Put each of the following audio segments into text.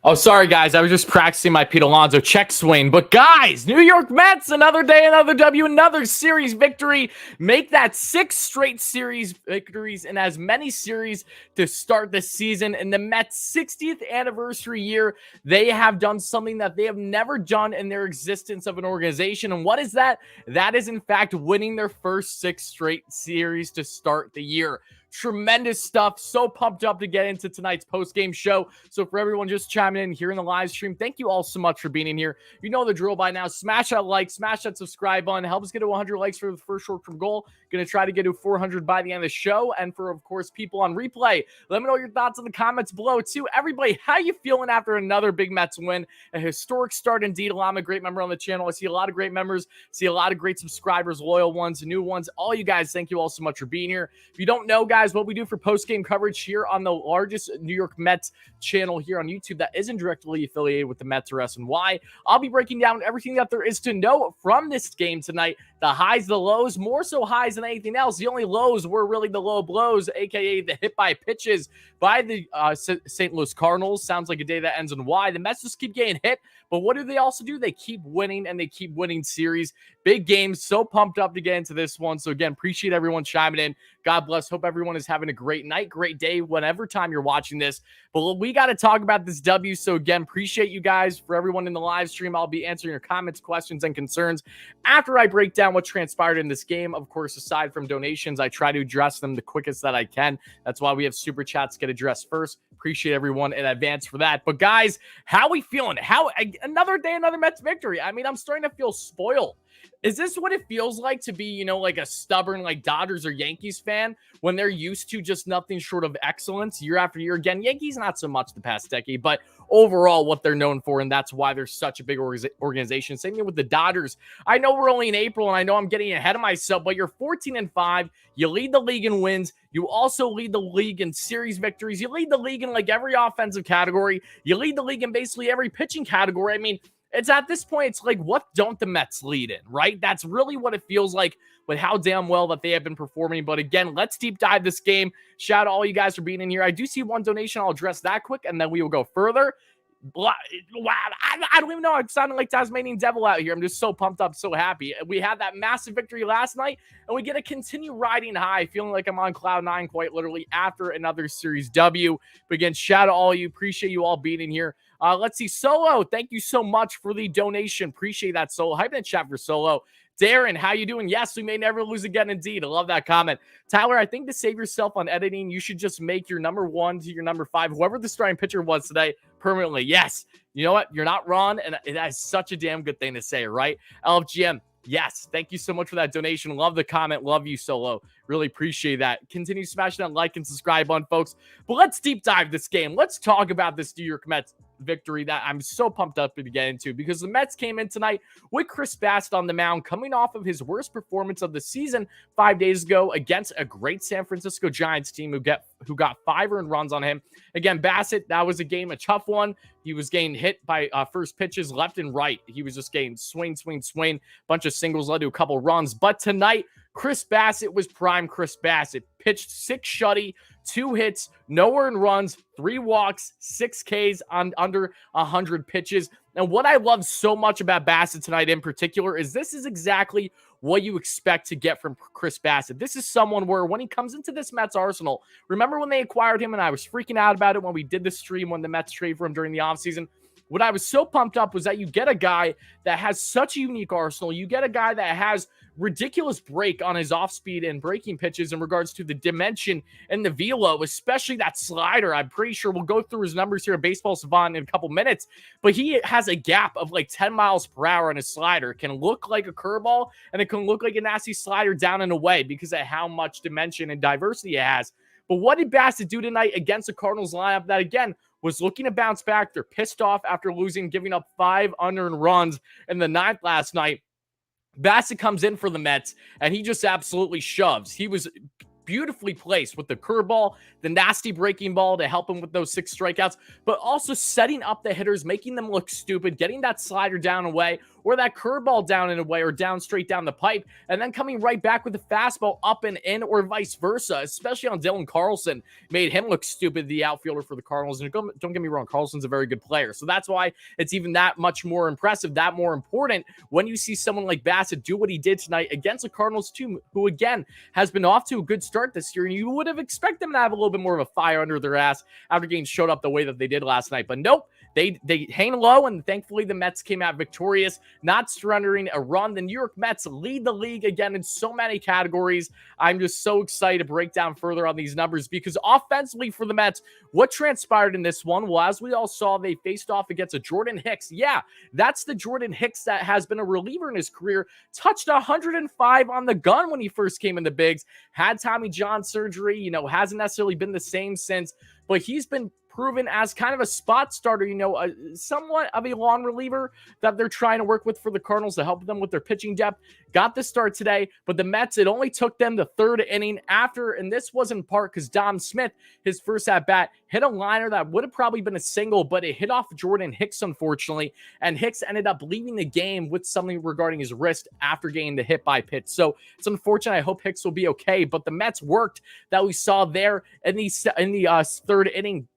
Oh, sorry, guys. I was just practicing my Pete Alonso check swing. But, guys, New York Mets, another day, another W, another series victory. Make that 6 straight series victories in as many series to start the season. In the Mets' 60th anniversary year, they have done something that they have never done in their existence of an organization. And what is that? That is, in fact, winning their first 6 straight series to start the year. Tremendous stuff. So pumped up to get into tonight's post-game show. So for everyone just chiming in here in the live stream, thank you all so much for being in here. You know the drill by now. Smash that like, smash that subscribe button. Help us get to 100 likes for the first short-term goal. Going to try to get to 400 by the end of the show. And for, of course, people on replay, let me know your thoughts in the comments below, too. Everybody, how you feeling after another big Mets win? A historic start indeed. I'm a great member on the channel. I see a lot of great members, see a lot of great subscribers, loyal ones, new ones. All you guys, thank you all so much for being here. If you don't know, guys, what we do for post-game coverage here on the largest New York Mets channel here on YouTube that isn't directly affiliated with the Mets or SNY. I'll be breaking down everything that there is to know from this game tonight. The highs, the lows, more so highs than anything else. The only lows were really the low blows, aka the hit by pitches by the St. Louis Cardinals. Sounds like a day that ends in Y. The Mets just keep getting hit, but what do they also do? They keep winning, and they keep winning series. Big games. So pumped up to get into this one. So again, appreciate everyone chiming in. God bless. Hope everyone is having a great night, great day, whenever time you're watching this. But we got to talk about this W. So again, appreciate you guys. For everyone in the live stream, I'll be answering your comments, questions, and concerns after I break down what transpired in this game. Of course, aside from donations, I try to address them the quickest that I can. That's why we have super chats get addressed first. Appreciate everyone in advance for that. But guys, how we feeling? Another day, another Mets victory. I mean, I'm starting to feel spoiled. Is this what it feels like to be, like a stubborn, like Dodgers or Yankees fan when they're used to just nothing short of excellence year after year? Again, Yankees, not so much the past decade, but overall what they're known for, and that's why they're such a big organization. Same thing with the Dodgers. I know we're only in April, and I know I'm getting ahead of myself, but you're 14-5. You lead the league in wins. You also lead the league in series victories. You lead the league in like every offensive category. You lead the league in basically every pitching category. I mean, it's at this point, it's like, what don't the Mets lead in, right? That's really what it feels like with how damn well that they have been performing. But again, let's deep dive this game. Shout out to all you guys for being in here. I do see one donation. I'll address that quick, and then we will go further. Wow, I don't even know. I'm sounding like Tasmanian Devil out here. I'm just so pumped up, so happy. We had that massive victory last night, and we get to continue riding high, feeling like I'm on cloud 9 quite literally after another series W. But again, shout out to all you. Appreciate you all being in here. Let's see. Solo, thank you so much for the donation. Appreciate that, Solo. Hype in the chat for Solo. Darren, how you doing? Yes, we may never lose again, indeed. I love that comment. Tyler, I think to save yourself on editing, you should just make your number 1 to your number 5, whoever the starting pitcher was today, permanently. Yes. You know what? You're not wrong, and that is such a damn good thing to say, right? LFGM, yes. Thank you so much for that donation. Love the comment. Love you, Solo. Really appreciate that. Continue smashing that like and subscribe button, folks. But let's deep dive this game. Let's talk about this New York Mets victory that I'm so pumped up to get into, because the Mets came in tonight with Chris Bassitt on the mound, coming off of his worst performance of the season 5 days ago against a great San Francisco Giants team who got 5 earned runs on him. Again, Bassitt, that was a game, a tough one. He was getting hit by first pitches left and right. He was just getting swing. Bunch of singles led to a couple runs. But tonight, Chris Bassitt was prime Chris Bassitt. Pitched 6 shutty, 2 hits, no earned runs, 3 walks, 6 Ks on under 100 pitches. And what I love so much about Bassitt tonight in particular is this is exactly what you expect to get from Chris Bassitt. This is someone where when he comes into this Mets arsenal, remember when they acquired him, and I was freaking out about it when we did the stream when the Mets traded for him during the offseason. What I was so pumped up was that you get a guy that has such a unique arsenal. You get a guy that has ridiculous break on his off-speed and breaking pitches in regards to the dimension and the velo, especially that slider. I'm pretty sure we'll go through his numbers here at Baseball Savant in a couple minutes, but he has a gap of like 10 miles per hour on his slider. It can look like a curveball, and it can look like a nasty slider down and away because of how much dimension and diversity it has. But what did Bassitt do tonight against the Cardinals lineup that, again, was looking to bounce back? They're pissed off after losing, giving up 5 unearned runs in the 9th last night. Bassitt comes in for the Mets, and he just absolutely shoves. He was beautifully placed with the curveball, the nasty breaking ball to help him with those 6 strikeouts, but also setting up the hitters, making them look stupid, getting that slider down away, or that curveball down and away or down straight down the pipe, and then coming right back with the fastball up and in, or vice versa, especially on Dylan Carlson, made him look stupid, the outfielder for the Cardinals. And don't get me wrong, Carlson's a very good player. So that's why it's even that much more impressive, that more important when you see someone like Bassitt do what he did tonight against the Cardinals team, who again has been off to a good start this year. And you would have expected them to have a little bit more of a fire under their ass after getting showed up the way that they did last night. But nope, they hang low, and thankfully the Mets came out victorious, not surrendering a run. The New York Mets lead the league again in so many categories. I'm just so excited to break down further on these numbers, because offensively for the Mets, what transpired in this one? Well, as we all saw, they faced off against a Jordan Hicks. Yeah, that's the Jordan Hicks that has been a reliever in his career. Touched 105 on the gun when he first came in the bigs. Had Tommy John surgery, hasn't necessarily been the same since, but he's been proven as kind of a spot starter, somewhat of a long reliever that they're trying to work with for the Cardinals to help them with their pitching depth. Got the start today, but the Mets, it only took them the third inning after, and this was in part because Dom Smith, his first at-bat, hit a liner that would have probably been a single, but it hit off Jordan Hicks, unfortunately, and Hicks ended up leaving the game with something regarding his wrist after getting the hit by pitch. So it's unfortunate. I hope Hicks will be okay, but the Mets worked that we saw there in the third inning,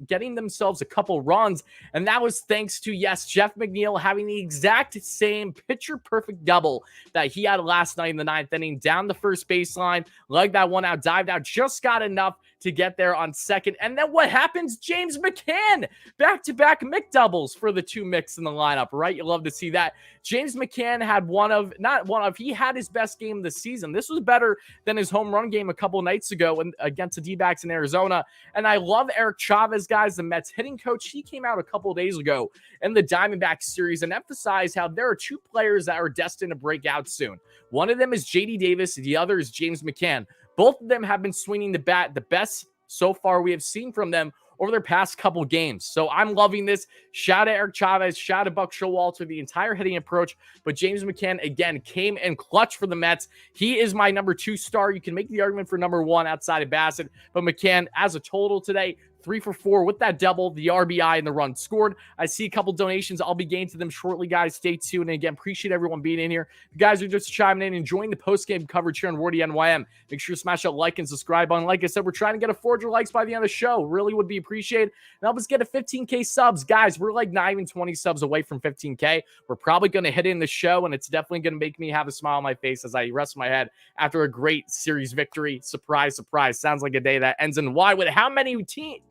getting themselves a couple runs, and that was thanks to, yes, Jeff McNeil having the exact same picture-perfect double that he had last night in the ninth inning, down the first baseline, legged that one out, dived out, just got enough to get there on second. And then what happens? James McCann, back-to-back McDoubles for the two Micks in the lineup, right? You love to see that. James McCann had he had his best game of the season. This was better than his home run game a couple nights ago against the D-backs in Arizona. And I love Eric Chavez, guys, the Mets hitting coach. He came out a couple days ago in the Diamondbacks series and emphasized how there are two players that are destined to break out soon. One of them is J.D. Davis. The other is James McCann. Both of them have been swinging the bat the best so far we have seen from them over their past couple games. So I'm loving this. Shout out Eric Chavez, shout out Buck Showalter, the entire hitting approach. But James McCann, again, came in clutch for the Mets. He is my number 2 star. You can make the argument for number 1 outside of Bassitt. But McCann, as a total today, 3 for 4 with that double, the RBI, and the run scored. I see a couple donations. I'll be getting to them shortly, guys. Stay tuned. And again, appreciate everyone being in here. If you guys are just chiming in, enjoying the post-game coverage here on WardyNYM, make sure to smash that like and subscribe button. Like I said, we're trying to get a 400 likes by the end of the show. Really would be appreciated. And help us get a 15K subs. Guys, we're like not even 20 subs away from 15K. We're probably going to hit in the show, and it's definitely going to make me have a smile on my face as I rest my head after a great series victory. Surprise, surprise. Sounds like a day that ends in Y with how many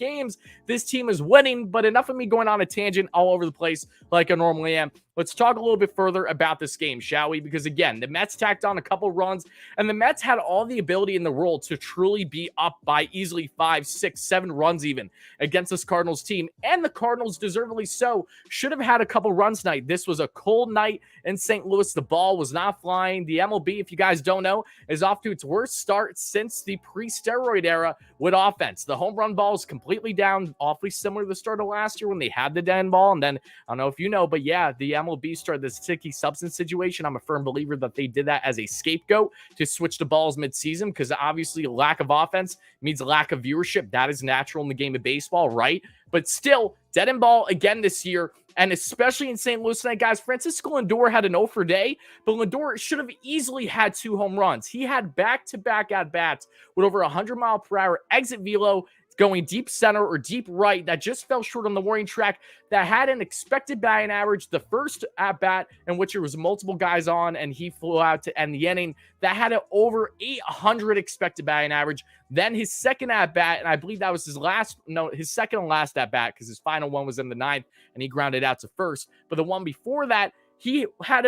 games this team is winning. But enough of me going on a tangent all over the place like I normally am. Let's talk a little bit further about this game, shall we? Because again, the Mets tacked on a couple runs, and the Mets had all the ability in the world to truly be up by easily 5, 6, 7 runs even against this Cardinals team. And the Cardinals, deservedly so, should have had a couple runs tonight. This was a cold night in St. Louis. The ball was not flying. The MLB, if you guys don't know, is off to its worst start since the pre-steroid era with offense. The home run ball is completely down, awfully similar to the start of last year when they had the den ball. And then, I don't know if you know, but yeah, the MLB started this sticky substance situation. I'm a firm believer that they did that as a scapegoat to switch the balls midseason, because obviously a lack of offense means a lack of viewership. That is natural in the game of baseball, right? But still, dead end ball again this year, and especially in St. Louis tonight, guys. Francisco Lindor had an 0 for day, but Lindor should have easily had 2 home runs. He had back-to-back at-bats with over 100-mile-per-hour exit velo, going deep center or deep right, that just fell short on the warning track, that had an expected batting average. The first at-bat, in which there was multiple guys on, and he flew out to end the inning, that had an over 800 expected batting average. Then his second at-bat, and I believe that was his second and last at-bat, because his final one was in the 9th, and he grounded out to first. But the one before that, he had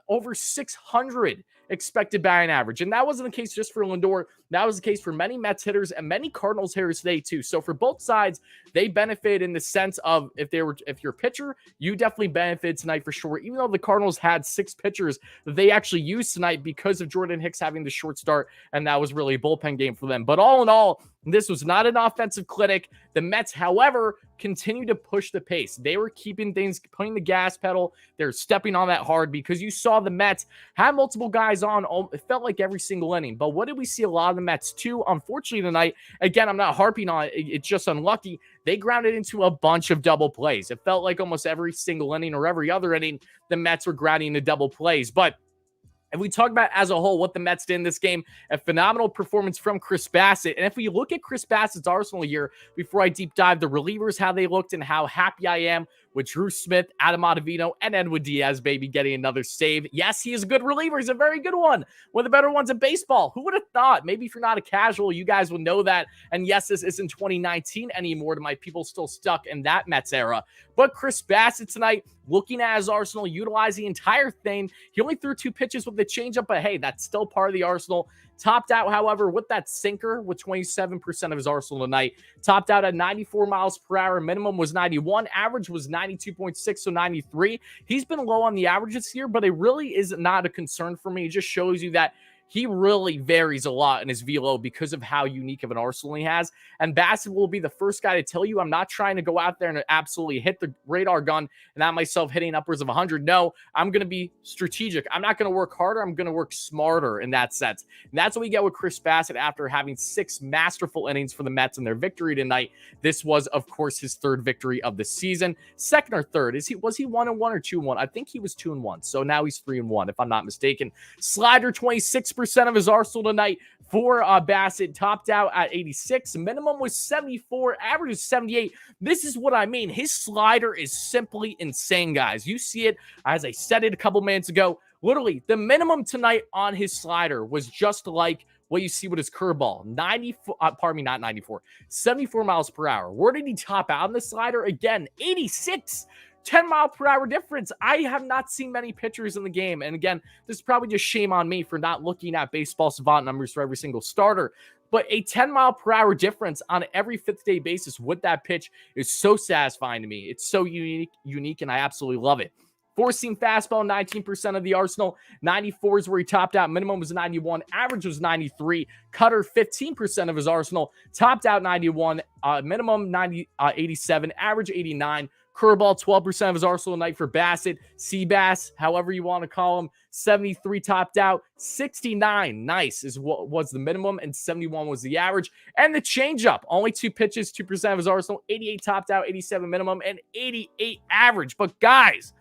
over 600 expected batting average. And that wasn't the case just for Lindor. That was the case for many Mets hitters and many Cardinals hitters today too. So for both sides, they benefit in the sense of if you're a pitcher, you definitely benefited tonight for sure. Even though the Cardinals had 6 pitchers that they actually used tonight because of Jordan Hicks having the short start, and that was really a bullpen game for them. But all in all, this was not an offensive clinic. The Mets, however, continue to push the pace. They were keeping things, putting the gas pedal. They're stepping on that hard, because you saw the Mets had multiple guys on. It felt like every single inning. But what did we see a lot of the Mets too. Unfortunately tonight, again, I'm not harping on it. It's just unlucky. They grounded into a bunch of double plays. It felt like almost every single inning or every other inning, the Mets were grounding into double plays. But if we talk about as a whole what the Mets did in this game, a phenomenal performance from Chris Bassitt. And if we look at Chris Bassitt's arsenal here, before I deep dive the relievers, how they looked and how happy I am with Drew Smith, Adam Ottavino, and Edwin Diaz, baby, getting another save. Yes, he is a good reliever. He's a very good one. One of the better ones in baseball. Who would have thought? Maybe if you're not a casual, you guys would know that. And yes, this isn't 2019 anymore to my people still stuck in that Mets era. But Chris Bassitt tonight, looking at his arsenal, utilizing the entire thing. He only threw 2 pitches with the changeup, but hey, that's still part of the arsenal. Topped out, however, with that sinker with 27% of his arsenal tonight. Topped out at 94 miles per hour. Minimum was 91. Average was 92.6, so 93. He's been low on the average this year, but it really is not a concern for me. It just shows you that he really varies a lot in his velo because of how unique of an arsenal he has. And Bassitt will be the first guy to tell you I'm not trying to go out there and absolutely hit the radar gun and have myself hitting upwards of 100. No, I'm going to be strategic. I'm not going to work harder. I'm going to work smarter in that sense. And that's what we get with Chris Bassitt after having 6 masterful innings for the Mets in their victory tonight. This was, of course, his 3rd victory of the season. 2nd or 3rd? Was he 1-1 or 2-1? I think he was 2-1. So now he's 3-1, if I'm not mistaken. Slider, 26% of his arsenal tonight for Bassitt, topped out at 86. Minimum was 74. Average is 78. This is what I mean. His slider is simply insane, guys. You see it, as I said it a couple minutes ago. Literally, the minimum tonight on his slider was just like what you see with his curveball. 74 miles per hour. Where did he top out on the slider? Again, 86. 10-mile-per-hour difference. I have not seen many pitchers in the game. And again, this is probably just shame on me for not looking at baseball savant numbers for every single starter. But a 10-mile-per-hour difference on every 5th-day basis with that pitch is so satisfying to me. It's so unique, and I absolutely love it. 4-seam fastball, 19% of the arsenal. 94 is where he topped out. Minimum was 91. Average was 93. Cutter, 15% of his arsenal. Topped out 91. Minimum 87. Average 89. Curveball, 12% of his arsenal tonight for Bassitt. Seabass, however you want to call him. 73 topped out. 69, nice, is what was the minimum, and 71 was the average. And the changeup, only 2 pitches, 2% of his arsenal. 88 topped out, 87 minimum, and 88 average. But guys,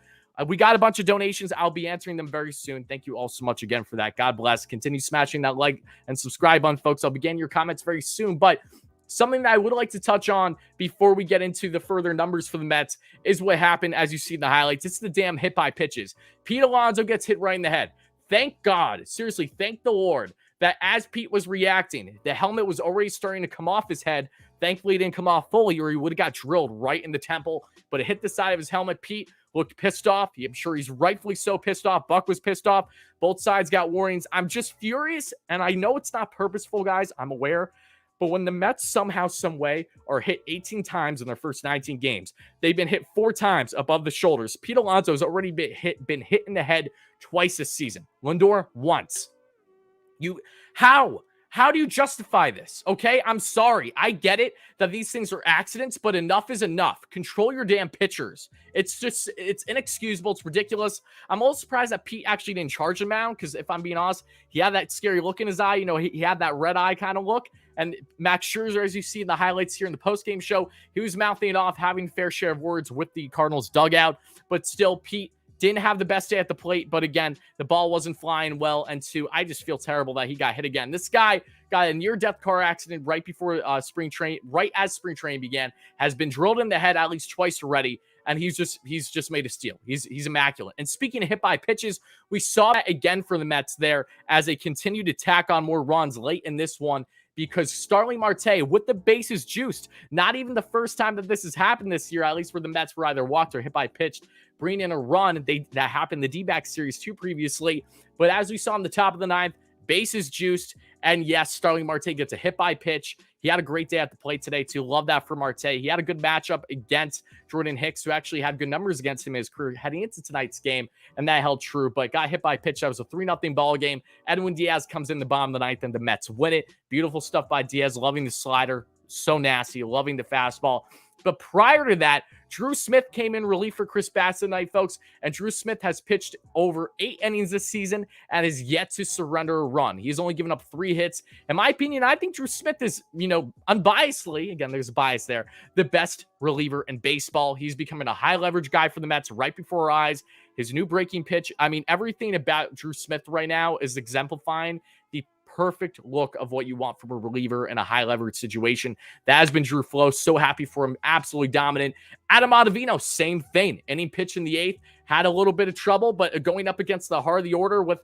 we got a bunch of donations. I'll be answering them very soon. Thank you all so much again for that. God bless. Continue smashing that like and subscribe button, folks. I'll be getting your comments very soon. But something that I would like to touch on before we get into the further numbers for the Mets is what happened, as you see in the highlights. It's the damn hit by pitches. Pete Alonso gets hit right in the head. Thank God, seriously, thank the Lord, that as Pete was reacting, the helmet was already starting to come off his head. Thankfully, it didn't come off fully, or he would have got drilled right in the temple. But it hit the side of his helmet. Pete looked pissed off. I'm sure he's rightfully so pissed off. Buck was pissed off. Both sides got warnings. I'm just furious, and I know it's not purposeful, guys. I'm aware. But when the Mets somehow, some way are hit 18 times in their first 19 games, they've been hit 4 times above the shoulders. Pete Alonso has already been hit in the head twice this season. Lindor, once. How do you justify this? Okay, I'm sorry. I get it that these things are accidents, but enough is enough. Control your damn pitchers. It's inexcusable. It's ridiculous. I'm a little surprised that Pete actually didn't charge him out, because if I'm being honest, he had that scary look in his eye. You know, he had that red eye kind of look. And Max Scherzer, as you see in the highlights here in the postgame show, he was mouthing it off, having fair share of words with the Cardinals dugout. But still, Pete didn't have the best day at the plate, but again, the ball wasn't flying well. And 2, I just feel terrible that he got hit again. This guy got a near-death car accident right before spring training began, has been drilled in the head at least twice already, and he's just made a steal. He's immaculate. And speaking of hit by pitches, we saw that again for the Mets there as they continued to tack on more runs late in this one, because Starling Marte, with the bases juiced, not even the first time that this has happened this year, at least where the Mets were either walked or hit by pitch, bring in a run. That happened in the D-back series too previously. But as we saw in the top of the 9th, bases juiced, and yes, Starling Marte gets a hit by pitch. He had a great day at the plate today too. Love that for Marte. He had a good matchup against Jordan Hicks, who actually had good numbers against him in his career heading into tonight's game, and that held true, but got hit by a pitch. That was a 3-0 ball game. Edwin Diaz comes in the bottom of the 9th, and the Mets win it. Beautiful stuff by Diaz. Loving the slider. So nasty. Loving the fastball. But prior to that, Drew Smith came in relief for Chris Bassitt tonight, folks, and Drew Smith has pitched over 8 innings this season and is yet to surrender a run. He's only given up 3 hits. In my opinion, I think Drew Smith is, unbiasedly, again, there's a bias there, the best reliever in baseball. He's becoming a high leverage guy for the Mets right before our eyes. His new breaking pitch, everything about Drew Smith right now is exemplifying the perfect look of what you want from a reliever in a high leverage situation. That has been Drew Flo. So happy for him. Absolutely dominant. Adam Ottavino, same thing. Inning pitch in the 8th, had a little bit of trouble, but going up against the heart of the order with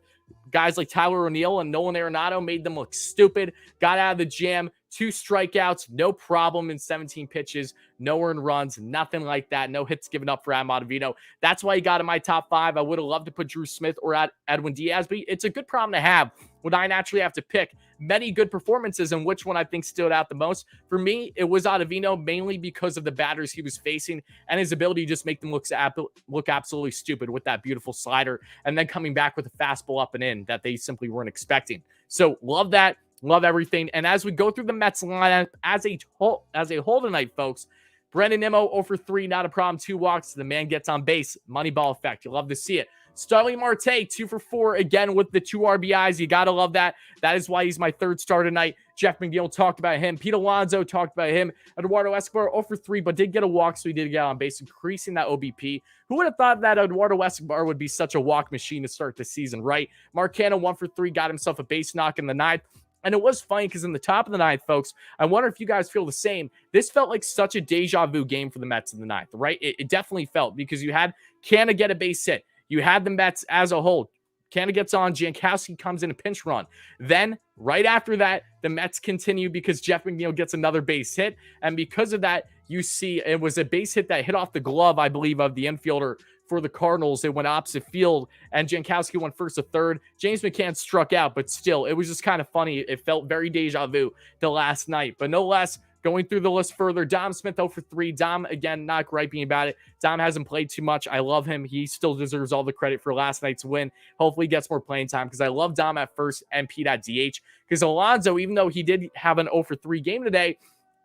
guys like Tyler O'Neill and Nolan Arenado made them look stupid. Got out of the jam. 2 strikeouts, no problem in 17 pitches, no earned runs, nothing like that. No hits given up for Adam Ottavino. That's why he got in my top 5. I would have loved to put Drew Smith or Edwin Diaz, but it's a good problem to have when I naturally have to pick many good performances and which one I think stood out the most. For me, it was Ottavino, mainly because of the batters he was facing and his ability to just make them look absolutely stupid with that beautiful slider and then coming back with a fastball up and in that they simply weren't expecting. So love that. Love everything. And as we go through the Mets lineup as a whole tonight, folks, Brandon Nimmo 0 for 3, not a problem. 2 walks. The man gets on base. Moneyball effect. You love to see it. Starling Marte 2 for 4 again with the 2 RBIs. You got to love that. That is why he's my 3rd star tonight. Jeff McNeil talked about him. Pete Alonso talked about him. Eduardo Escobar 0 for 3, but did get a walk, so he did get on base, increasing that OBP. Who would have thought that Eduardo Escobar would be such a walk machine to start the season, right? Marcano 1 for 3, got himself a base knock in the 9th. And it was funny because in the top of the 9th, folks, I wonder if you guys feel the same. This felt like such a deja vu game for the Mets in the 9th, right? It definitely felt because you had Canna get a base hit. You had the Mets as a whole. Canna gets on. Jankowski comes in a pinch run. Then, right after that, the Mets continue because Jeff McNeil gets another base hit. And because of that, you see it was a base hit that hit off the glove, I believe, of the infielder for the Cardinals. It went opposite field, and Jankowski went first to third. James McCann struck out, but still, it was just kind of funny. It felt very deja vu to last night. But no less, going through the list further, Dom Smith 0 for 3. Dom, again, not griping about it. Dom hasn't played too much. I love him. He still deserves all the credit for last night's win. Hopefully he gets more playing time because I love Dom at first and Pete at DH. Because Alonso, even though he did have an 0 for 3 game today,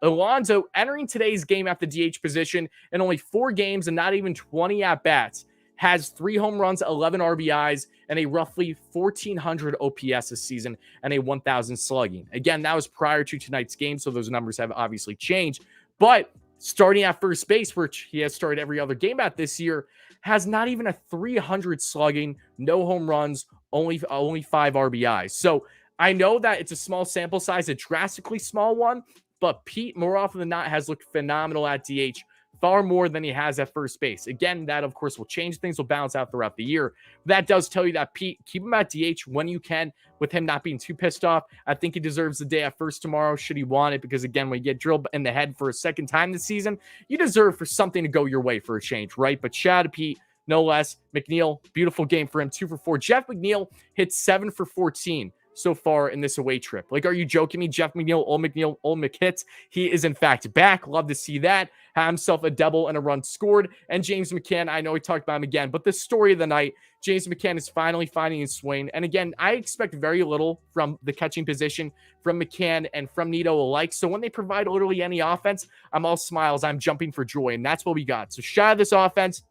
Alonso entering today's game at the DH position in only 4 games and not even 20 at-bats, has 3 home runs, 11 RBIs, and a roughly 1,400 OPS this season and a 1,000 slugging. Again, that was prior to tonight's game, so those numbers have obviously changed. But starting at first base, which he has started every other game at this year, has not even a 300 slugging, no home runs, only 5 RBIs. So I know that it's a small sample size, a drastically small one, but Pete, more often than not, has looked phenomenal at DH, far more than he has at first base. Again, that, of course, will change. Things will balance out throughout the year. That does tell you that, Pete, keep him at DH when you can, with him not being too pissed off. I think he deserves the day at first tomorrow, should he want it, because, again, when you get drilled in the head for a second time this season, you deserve for something to go your way for a change, right? But shout out to Pete, no less. McNeil, beautiful game for him, 2 for 4. Jeff McNeil hit 7 for 14 so far in this away trip. Like, are you joking me? Jeff McNeil, old McHits. He is, in fact, back. Love to see that. Had himself a double and a run scored. And James McCann, I know we talked about him again, but the story of the night, James McCann is finally finding his swing. And again, I expect very little from the catching position, from McCann and from Nito alike. So when they provide literally any offense, I'm all smiles. I'm jumping for joy. And that's what we got. So shout out this offense.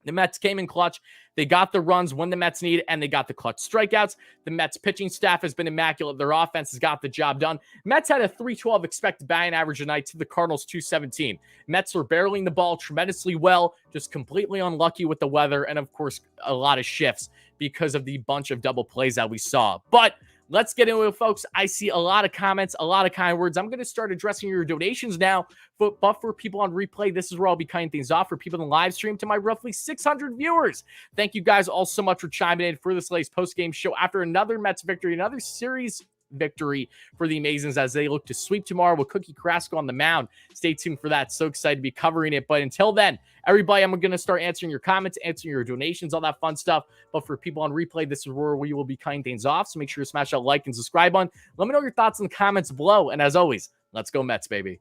The Mets came in clutch. They got the runs when the Mets need, and they got the clutch strikeouts. The Mets pitching staff has been immaculate. Their offense has got the job done. Mets had a 312 expected batting average tonight to the Cardinals 217. Mets were barreling the ball tremendously well, just completely unlucky with the weather, and of course, a lot of shifts because of the bunch of double plays that we saw. But let's get into it, folks. I see a lot of comments, a lot of kind words. I'm going to start addressing your donations now. But for people on replay, this is where I'll be cutting things off. For people in the live stream, to my roughly 600 viewers, thank you guys all so much for chiming in for this latest post-game show after another Mets victory, another series victory for the Amazons as they look to sweep tomorrow with Cookie Carrasco on the mound. Stay tuned for that. So excited to be covering it. But until then, everybody, I'm going to start answering your comments, answering your donations, all that fun stuff. But for people on replay, this is where we will be cutting things off. So make sure to smash that like and subscribe button. Let me know your thoughts in the comments below. And as always, let's go Mets, baby.